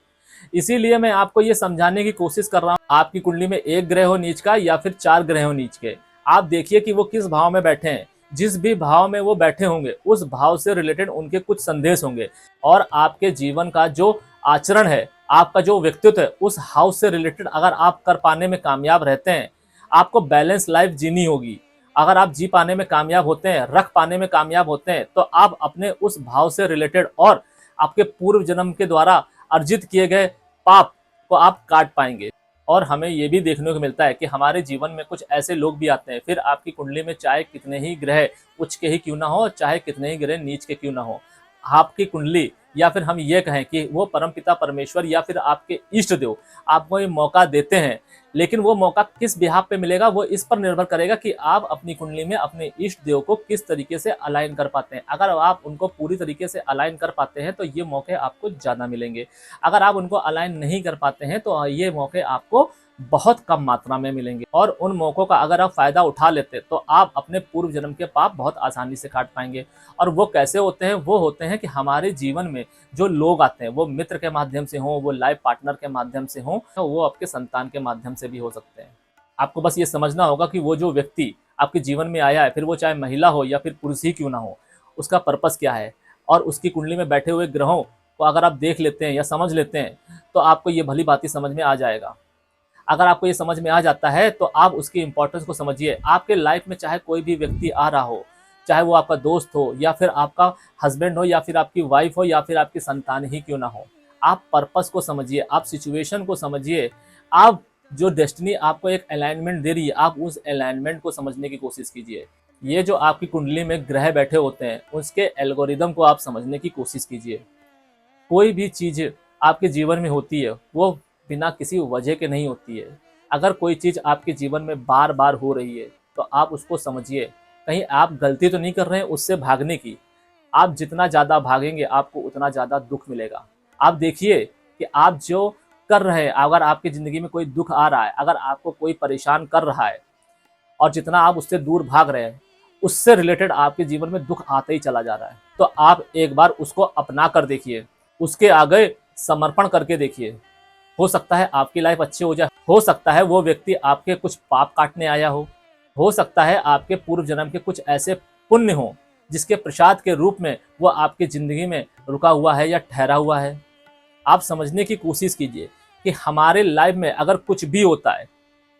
[SPEAKER 1] इसीलिए मैं आपको ये समझाने की कोशिश कर रहा हूँ, आपकी कुंडली में एक ग्रह हो नीच का या फिर 4 ग्रह हो नीच के, आप देखिए कि वो किस भाव में बैठे हैं। जिस भी भाव में वो बैठे होंगे उस भाव से रिलेटेड उनके कुछ संदेश होंगे, और आपके जीवन का जो आचरण है, आपका जो व्यक्तित्व है, उस हाउस से रिलेटेड अगर आप कर पाने में कामयाब रहते हैं, आपको बैलेंस लाइफ जीनी होगी। अगर आप जी पाने में कामयाब होते हैं, रख पाने में कामयाब होते हैं, तो आप अपने उस भाव से रिलेटेड और आपके पूर्व जन्म के द्वारा अर्जित किए गए पाप को आप काट पाएंगे। और हमें ये भी देखने को मिलता है कि हमारे जीवन में कुछ ऐसे लोग भी आते हैं, फिर आपकी कुंडली में चाहे कितने ही ग्रह उच्च के ही क्यों ना हो, चाहे कितने ही ग्रह नीच के क्यों ना हो, आपकी कुंडली या फिर हम ये कहें कि वो परमपिता परमेश्वर या फिर आपके इष्ट देव आपको ये मौका देते हैं, लेकिन वो मौका किस बिहाफ पे मिलेगा वो इस पर निर्भर करेगा कि आप अपनी कुंडली में अपने इष्ट देव को किस तरीके से अलाइन कर पाते हैं। अगर आप उनको पूरी तरीके से अलाइन कर पाते हैं तो ये मौके आपको ज़्यादा मिलेंगे। अगर आप उनको अलाइन नहीं कर पाते हैं तो ये मौके आपको बहुत कम मात्रा में मिलेंगे। और उन मौक़ों का अगर आप फ़ायदा उठा लेते तो आप अपने पूर्व जन्म के पाप बहुत आसानी से काट पाएंगे। और वो कैसे होते हैं? वो होते हैं कि हमारे जीवन में जो लोग आते हैं वो मित्र के माध्यम से हों, वो लाइफ पार्टनर के माध्यम से हों, तो वो आपके संतान के माध्यम से भी हो सकते हैं। आपको बस ये समझना होगा कि वो जो व्यक्ति आपके जीवन में आया है, फिर वो चाहे महिला हो या फिर पुरुष ही क्यों ना हो, उसका पर्पस क्या है और उसकी कुंडली में बैठे हुए ग्रहों को अगर आप देख लेते हैं या समझ लेते हैं तो आपको ये भली भांति समझ में आ जाएगा। अगर आपको ये समझ में आ जाता है तो आप उसकी इंपॉर्टेंस को समझिए। आपके लाइफ में चाहे कोई भी व्यक्ति आ रहा हो, चाहे वो आपका दोस्त हो या फिर आपका हस्बैंड हो या फिर आपकी वाइफ हो या फिर आपकी संतान ही क्यों ना हो, आप पर्पस को समझिए, आप सिचुएशन को समझिए, आप जो डेस्टिनी आपको एक अलाइनमेंट दे रही है आप उस अलाइनमेंट को समझने की कोशिश कीजिए। ये जो आपकी कुंडली में ग्रह बैठे होते हैं उसके एल्गोरिदम को आप समझने की कोशिश कीजिए। कोई भी चीज़ आपके जीवन में होती है वो बिना किसी वजह के नहीं होती है। अगर कोई चीज़ आपके जीवन में बार बार हो रही है तो आप उसको समझिए, कहीं आप गलती तो नहीं कर रहे हैं उससे भागने की। आप जितना ज़्यादा भागेंगे आपको उतना ज़्यादा दुख मिलेगा। आप देखिए कि आप जो कर रहे हैं, अगर आपकी ज़िंदगी में कोई दुख आ रहा है, अगर आपको कोई परेशान कर रहा है और जितना आप उससे दूर भाग रहे हैं उससे रिलेटेड आपके जीवन में दुख आता ही चला जा रहा है। तो आप एक बार उसको अपना कर देखिए, उसके आगे समर्पण करके देखिए। हो सकता है आपकी लाइफ अच्छी हो जाए, हो सकता है वो व्यक्ति आपके कुछ पाप काटने आया हो सकता है आपके पूर्व जन्म के कुछ ऐसे पुण्य हो जिसके प्रसाद के रूप में वो आपकी ज़िंदगी में रुका हुआ है या ठहरा हुआ है। आप समझने की कोशिश कीजिए कि हमारे लाइफ में अगर कुछ भी होता है,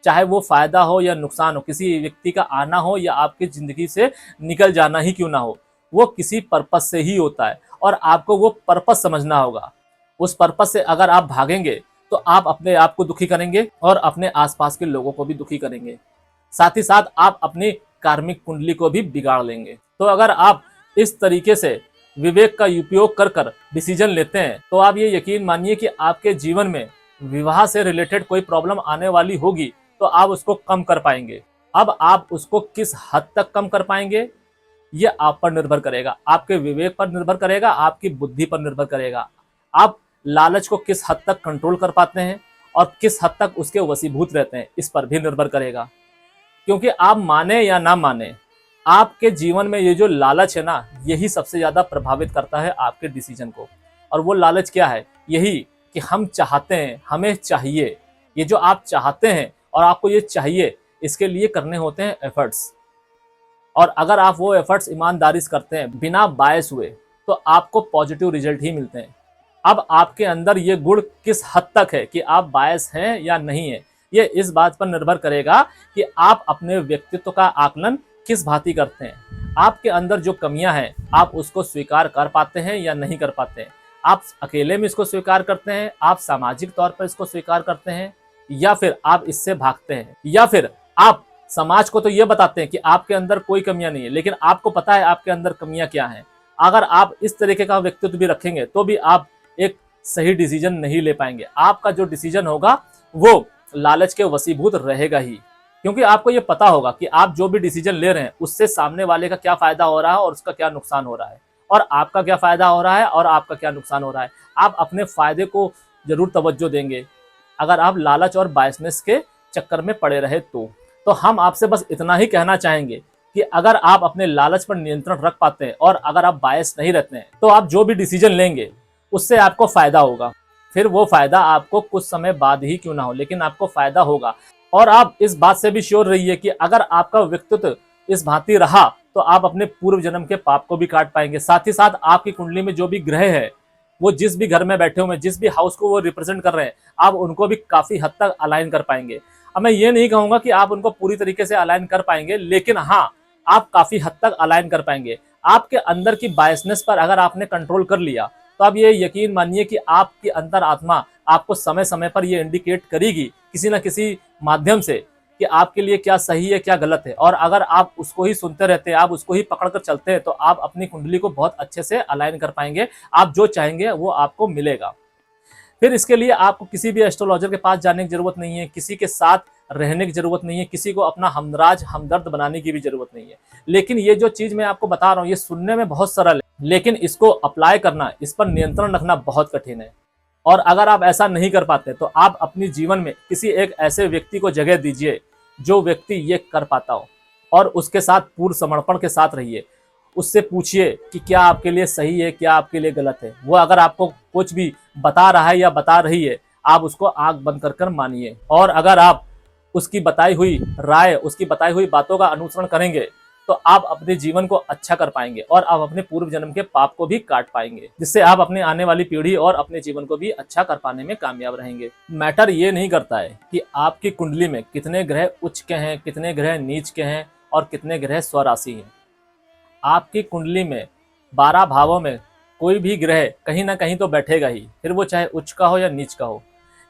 [SPEAKER 1] चाहे वो फ़ायदा हो या नुकसान हो, किसी व्यक्ति का आना हो या आपकी ज़िंदगी से निकल जाना ही क्यों ना हो, वो किसी पर्पस से ही होता है और आपको वो पर्पस समझना होगा। उस पर्पस से अगर आप भागेंगे तो आप अपने आप को दुखी करेंगे और अपने आसपास के लोगों को भी दुखी करेंगे। साथ ही साथ आप अपनी कार्मिक कुंडली को भी बिगाड़ लेंगे। तो अगर आप इस तरीके से विवेक का उपयोग कर कर डिसीजन लेते हैं तो आप ये यकीन मानिए कि आपके जीवन में विवाह से रिलेटेड कोई प्रॉब्लम आने वाली होगी तो आप उसको कम कर पाएंगे। अब आप उसको किस हद तक कम कर पाएंगे ये आप पर निर्भर करेगा, आपके विवेक पर निर्भर करेगा, आपकी बुद्धि पर निर्भर करेगा। आप लालच को किस हद तक कंट्रोल कर पाते हैं और किस हद तक उसके वशीभूत रहते हैं इस पर भी निर्भर करेगा। क्योंकि आप माने या ना माने, आपके जीवन में ये जो लालच है ना, यही सबसे ज़्यादा प्रभावित करता है आपके डिसीजन को। और वो लालच क्या है? यही कि हम चाहते हैं, हमें चाहिए। ये जो आप चाहते हैं और आपको ये चाहिए, इसके लिए करने होते हैं एफर्ट्स। और अगर आप वो एफर्ट्स ईमानदारी से करते हैं बिना बायस हुए तो आपको पॉजिटिव रिजल्ट ही मिलते हैं। अब आपके अंदर ये गुण किस हद तक है कि आप बायस हैं या नहीं है, ये इस बात पर निर्भर करेगा कि आप अपने व्यक्तित्व का आकलन किस भांति करते हैं। आपके अंदर जो कमियां हैं आप उसको स्वीकार कर पाते हैं या नहीं कर पाते हैं। आप अकेले में इसको स्वीकार करते हैं, आप सामाजिक तौर पर इसको स्वीकार करते हैं, या फिर आप इससे भागते हैं, या फिर आप समाज को तो ये बताते हैं कि आपके अंदर कोई कमियां नहीं है लेकिन आपको पता है आपके अंदर कमियां क्या हैं। अगर आप इस तरीके का व्यक्तित्व भी रखेंगे तो भी आप एक सही डिसीजन नहीं ले पाएंगे। आपका जो डिसीजन होगा वो लालच के वशीभूत रहेगा ही, क्योंकि आपको ये पता होगा कि आप जो भी डिसीजन ले रहे हैं उससे सामने वाले का क्या फायदा हो रहा है और उसका क्या नुकसान हो रहा है, और आपका क्या फायदा हो रहा है और आपका क्या नुकसान हो रहा है। आप अपने फायदे को जरूर तवज्जो देंगे अगर आप लालच और बायसनेस के चक्कर में पड़े रहे तो हम आपसे बस इतना ही कहना चाहेंगे कि अगर आप अपने लालच पर नियंत्रण रख पाते हैं और अगर आप बायस नहीं रहते हैं तो आप जो भी डिसीजन लेंगे उससे आपको फायदा होगा। फिर वो फायदा आपको कुछ समय बाद ही क्यों ना हो, लेकिन आपको फायदा होगा। और आप इस बात से भी श्योर रहिए कि अगर आपका व्यक्तित्व इस भांति रहा तो आप अपने पूर्व जन्म के पाप को भी काट पाएंगे। साथ ही साथ आपकी कुंडली में जो भी ग्रह है वो जिस भी घर में बैठे हुए हैं, जिस भी हाउस को वो रिप्रेजेंट कर रहे हैं, आप उनको भी काफी हद तक अलाइन कर पाएंगे। अब मैं ये नहीं कहूंगा कि आप उनको पूरी तरीके से अलाइन कर पाएंगे, लेकिन हाँ आप काफी हद तक अलाइन कर पाएंगे। आपके अंदर की बायसनेस पर अगर आपने कंट्रोल कर लिया तो आप ये यकीन मानिए कि आपकी अंतर आत्मा आपको समय समय पर ये इंडिकेट करेगी किसी न किसी माध्यम से कि आपके लिए क्या सही है क्या गलत है, और अगर आप उसको ही सुनते रहते हैं, आप उसको ही पकड़ कर चलते हैं, तो आप अपनी कुंडली को बहुत अच्छे से अलाइन कर पाएंगे। आप जो चाहेंगे वो आपको मिलेगा। फिर इसके लिए आपको किसी भी एस्ट्रोलॉजर के पास जाने की जरूरत नहीं है, किसी के साथ रहने की जरूरत नहीं है, किसी को अपना हमराज हमदर्द बनाने की भी जरूरत नहीं है। लेकिन ये जो चीज मैं आपको बता रहा हूँ ये सुनने में बहुत सरल है, लेकिन इसको अप्लाई करना, इस पर नियंत्रण रखना बहुत कठिन है। और अगर आप ऐसा नहीं कर पाते तो आप अपनी जीवन में किसी एक ऐसे व्यक्ति को जगह दीजिए जो व्यक्ति ये कर पाता हो, और उसके साथ पूर्ण समर्पण के साथ रहिए। उससे पूछिए कि क्या आपके लिए सही है क्या आपके लिए गलत है। वो अगर आपको कुछ भी बता रहा है या बता रही है, आप उसको आंख बंद कर कर मानिए। और अगर आप उसकी बताई हुई राय, उसकी बताई हुई बातों का अनुसरण करेंगे तो आप अपने जीवन को अच्छा कर पाएंगे, और आप अपने पूर्व जन्म के पाप को भी काट पाएंगे, जिससे आप अपने आने वाली पीढ़ी और अपने जीवन को भी अच्छा कर पाने में कामयाब रहेंगे। मैटर ये नहीं करता है कि आपकी कुंडली में कितने ग्रह उच्च के हैं, कितने ग्रह नीच के हैं, और कितने ग्रह स्वराशि हैं। आपकी कुंडली में 12 भावों में कोई भी ग्रह कहीं ना कहीं तो बैठेगा ही, फिर वो चाहे उच्च का हो या नीच का हो।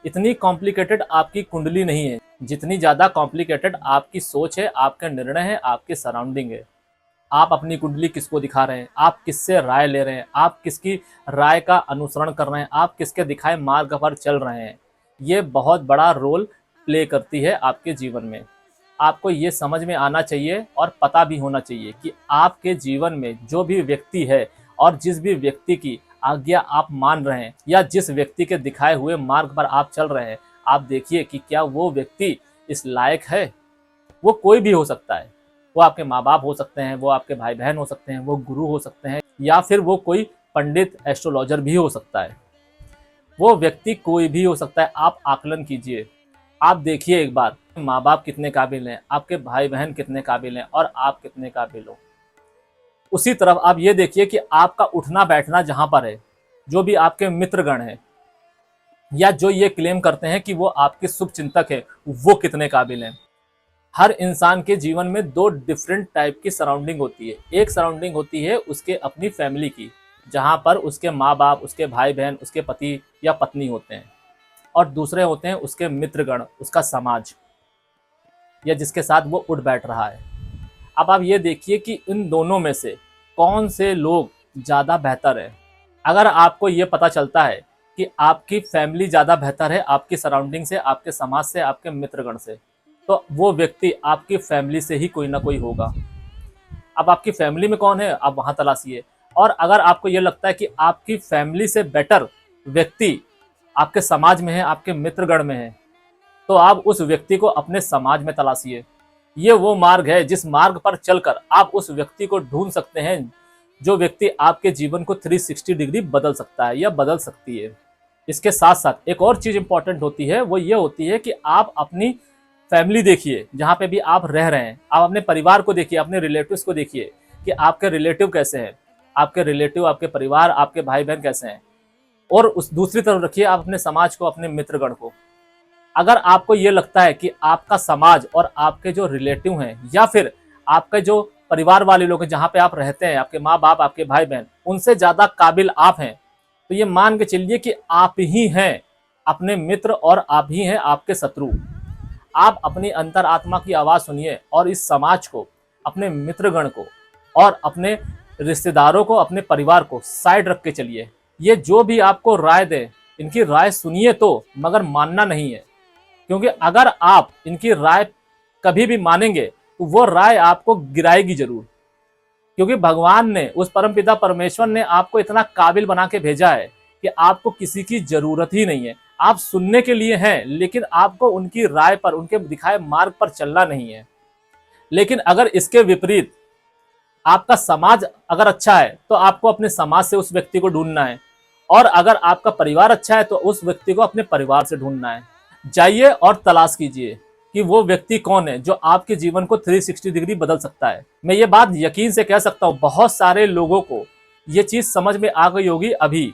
[SPEAKER 1] इतनी कॉम्प्लिकेटेड आपकी कुंडली नहीं है जितनी ज़्यादा कॉम्प्लिकेटेड आपकी सोच है, आपके निर्णय है, आपकी सराउंडिंग है। आप अपनी कुंडली किसको दिखा रहे हैं, आप किससे राय ले रहे हैं, आप किसकी राय का अनुसरण कर रहे हैं, आप किसके दिखाए मार्ग पर चल रहे हैं, ये बहुत बड़ा रोल प्ले करती है आपके जीवन में। आपको ये समझ में आना चाहिए और पता भी होना चाहिए कि आपके जीवन में जो भी व्यक्ति है और जिस भी व्यक्ति की आज्ञा आप मान रहे हैं, या जिस व्यक्ति के दिखाए हुए मार्ग पर आप चल रहे हैं, आप देखिए कि क्या वो व्यक्ति इस लायक है। वो कोई भी हो सकता है, वो आपके माँ बाप हो सकते हैं, वो आपके भाई बहन हो सकते हैं, वो गुरु हो सकते हैं, या फिर वो कोई पंडित एस्ट्रोलॉजर भी हो सकता है। वो व्यक्ति कोई भी हो सकता है। आप आकलन कीजिए, आप देखिए एक बार माँ बाप कितने काबिल हैं, आपके भाई बहन कितने काबिल हैं, और आप कितने काबिल हो। उसी तरफ आप ये देखिए कि आपका उठना बैठना जहाँ पर है, जो भी आपके मित्रगण हैं या जो ये क्लेम करते हैं कि वो आपके शुभ चिंतक है, वो कितने काबिल हैं। हर इंसान के जीवन में 2 डिफरेंट टाइप की सराउंडिंग होती है। एक सराउंडिंग होती है उसके अपनी फैमिली की, जहाँ पर उसके माँ बाप, उसके भाई बहन, उसके पति या पत्नी होते हैं, और दूसरे होते हैं उसके मित्रगण, उसका समाज, या जिसके साथ वो उठ बैठ रहा है। अब आप ये देखिए कि इन दोनों में से कौन से लोग ज़्यादा बेहतर है। अगर आपको ये पता चलता है कि आपकी फैमिली ज़्यादा बेहतर है आपकी सराउंडिंग से, आपके समाज से, आपके मित्रगण से, तो वो व्यक्ति आपकी फैमिली से ही कोई ना कोई होगा। अब आपकी फैमिली में कौन है, आप वहाँ तलाशिए। और अगर आपको ये लगता है कि आपकी फैमिली से बेटर व्यक्ति आपके समाज में है, आपके मित्रगण में है, तो आप उस व्यक्ति को अपने समाज में तलाशिए। ये वो मार्ग है जिस मार्ग पर चलकर आप उस व्यक्ति को ढूंढ सकते हैं, जो व्यक्ति आपके जीवन को 360 डिग्री बदल सकता है या बदल सकती है। इसके साथ साथ एक और चीज इंपॉर्टेंट होती है, वो ये होती है कि आप अपनी फैमिली देखिए जहाँ पे भी आप रह रहे हैं। आप अपने परिवार को देखिए, अपने रिलेटिव्स को देखिए कि आपके रिलेटिव कैसे हैं, आपके रिलेटिव, आपके परिवार, आपके भाई बहन कैसे हैं। और उस दूसरी तरफ रखिए आप अपने समाज को, अपने मित्रगण को। अगर आपको ये लगता है कि आपका समाज और आपके जो रिलेटिव हैं, या फिर आपके जो परिवार वाले लोग हैं जहाँ पे आप रहते हैं, आपके माँ बाप, आपके भाई बहन, उनसे ज़्यादा काबिल आप हैं, तो ये मान के चलिए कि आप ही हैं अपने मित्र और आप ही हैं आपके शत्रु। आप अपनी अंतर आत्मा की आवाज़ सुनिए और इस समाज को, अपने मित्रगण को और अपने रिश्तेदारों को, अपने परिवार को साइड रख के चलिए। ये जो भी आपको राय दे, इनकी राय सुनिए तो, मगर मानना नहीं है। क्योंकि अगर आप इनकी राय कभी भी मानेंगे तो वो राय आपको गिराएगी जरूर। क्योंकि भगवान ने, उस परमपिता परमेश्वर ने आपको इतना काबिल बना के भेजा है कि आपको किसी की जरूरत ही नहीं है। आप सुनने के लिए हैं, लेकिन आपको उनकी राय पर, उनके दिखाए मार्ग पर चलना नहीं है। लेकिन अगर इसके विपरीत आपका समाज अगर अच्छा है तो आपको अपने समाज से उस व्यक्ति को ढूंढना है, और अगर आपका परिवार अच्छा है तो उस व्यक्ति को अपने परिवार से ढूंढना है। जाइए और तलाश कीजिए कि वो व्यक्ति कौन है जो आपके जीवन को 360 डिग्री बदल सकता है। मैं ये बात यकीन से कह सकता हूँ, बहुत सारे लोगों को ये चीज समझ में आ गई होगी अभी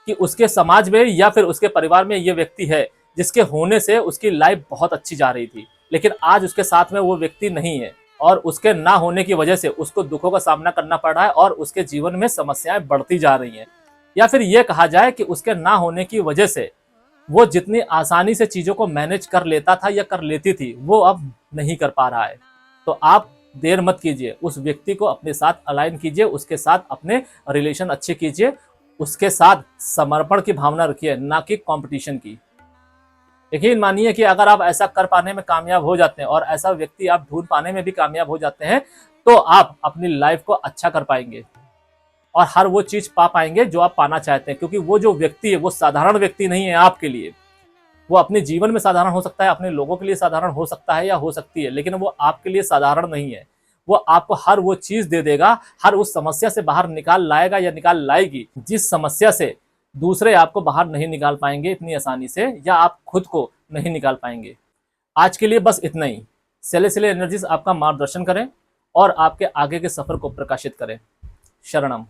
[SPEAKER 1] कि उसके समाज में या फिर उसके परिवार में ये व्यक्ति है जिसके होने से उसकी लाइफ बहुत अच्छी जा रही थी, लेकिन आज उसके साथ में वो व्यक्ति नहीं है, और उसके ना होने की वजह से उसको दुखों का सामना करना पड़ रहा है और उसके जीवन में समस्याएं बढ़ती जा रही हैं। या फिर ये कहा जाए कि उसके ना होने की वजह से वो जितनी आसानी से चीज़ों को मैनेज कर लेता था या कर लेती थी, वो अब नहीं कर पा रहा है, तो आप देर मत कीजिए, उस व्यक्ति को अपने साथ अलाइन कीजिए, उसके साथ अपने रिलेशन अच्छे कीजिए, उसके साथ समर्पण की भावना रखिए, ना कि कंपटीशन की। यकीन मानिए कि अगर आप ऐसा कर पाने में कामयाब हो जाते हैं और ऐसा व्यक्ति आप ढूंढ पाने में भी कामयाब हो जाते हैं, तो आप अपनी लाइफ को अच्छा कर पाएंगे और हर वो चीज पा पाएंगे जो आप पाना चाहते हैं। क्योंकि वो जो व्यक्ति है वो साधारण व्यक्ति नहीं है आपके लिए। वो अपने जीवन में साधारण हो सकता है, अपने लोगों के लिए साधारण हो सकता है या हो सकती है, लेकिन वो आपके लिए साधारण नहीं है। वो आपको हर वो चीज दे देगा, हर उस समस्या से बाहर निकाल लाएगा या निकाल लाएगी जिस समस्या से दूसरे आपको बाहर नहीं निकाल पाएंगे इतनी आसानी से, या आप खुद को नहीं निकाल पाएंगे। आज के लिए बस इतना ही। सेलेसियल एनर्जीज आपका मार्गदर्शन करें और आपके आगे के सफर को प्रकाशित करें। शरणम।